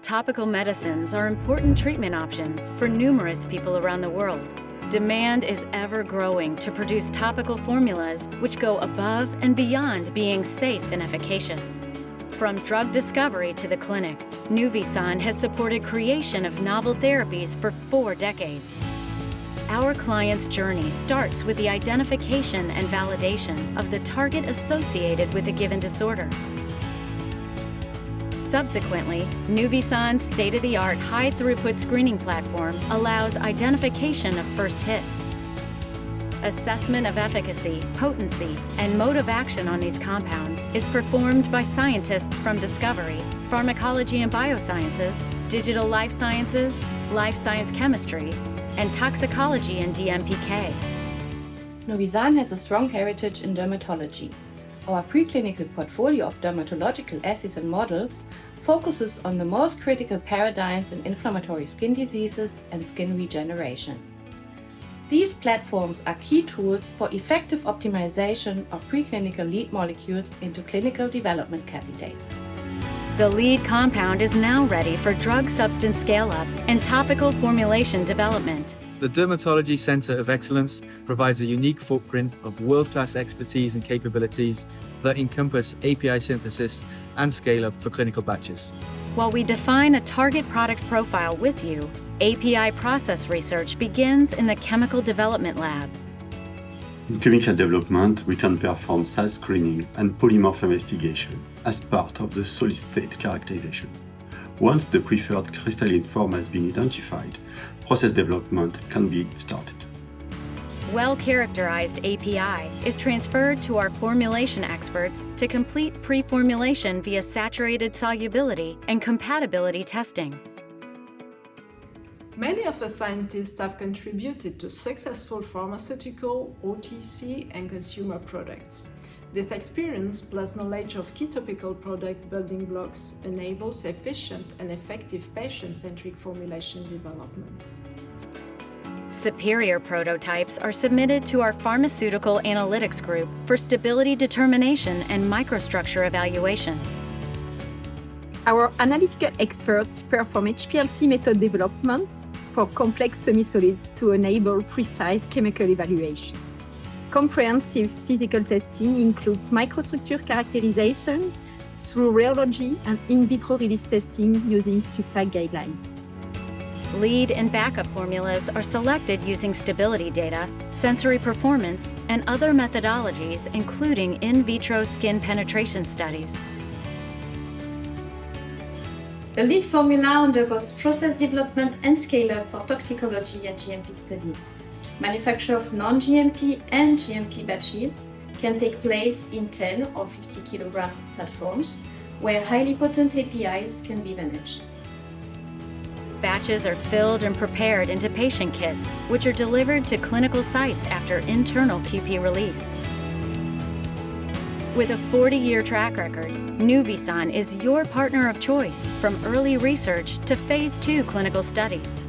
Topical medicines are important treatment options for numerous people around the world. Demand is ever growing to produce topical formulas which go above and beyond being safe and efficacious. From drug discovery to the clinic, Nuvisan has supported creation of novel therapies for 4 decades. Our client's journey starts with the identification and validation of the target associated with a given disorder. Subsequently, Nuvisan's state-of-the-art high-throughput screening platform allows identification of first hits. Assessment of efficacy, potency, and mode of action on these compounds is performed by scientists from discovery, pharmacology and biosciences, digital life sciences, life science chemistry, and toxicology and DMPK. Nuvisan has a strong heritage in dermatology. Our preclinical portfolio of dermatological assays and models focuses on the most critical paradigms in inflammatory skin diseases and skin regeneration. These platforms are key tools for effective optimization of preclinical lead molecules into clinical development candidates. The lead compound is now ready for drug substance scale-up and topical formulation development. The Dermatology Center of Excellence provides a unique footprint of world-class expertise and capabilities that encompass API synthesis and scale-up for clinical batches. While we define a target product profile with you, API process research begins in the chemical development lab. In chemical development, we can perform size screening and polymorph investigation as part of the solid-state characterization. Once the preferred crystalline form has been identified, process development can be started. Well-characterized API is transferred to our formulation experts to complete pre-formulation via saturated solubility and compatibility testing. Many of us scientists have contributed to successful pharmaceutical, OTC, and consumer products. This experience plus knowledge of key topical product building blocks enables efficient and effective patient-centric formulation development. Superior prototypes are submitted to our pharmaceutical analytics group for stability determination and microstructure evaluation. Our analytical experts perform HPLC method developments for complex semi-solids to enable precise chemical evaluation. Comprehensive physical testing includes microstructure characterization through rheology and in vitro release testing using SUPAC guidelines. Lead and backup formulas are selected using stability data, sensory performance, and other methodologies, including in vitro skin penetration studies. The lead formula undergoes process development and scale-up for toxicology and GMP studies. Manufacture of non-GMP and GMP batches can take place in 10 or 50 kg platforms, where highly potent APIs can be managed. Batches are filled and prepared into patient kits, which are delivered to clinical sites after internal QP release. With a 40-year track record, Nuvisan is your partner of choice from early research to phase 2 clinical studies.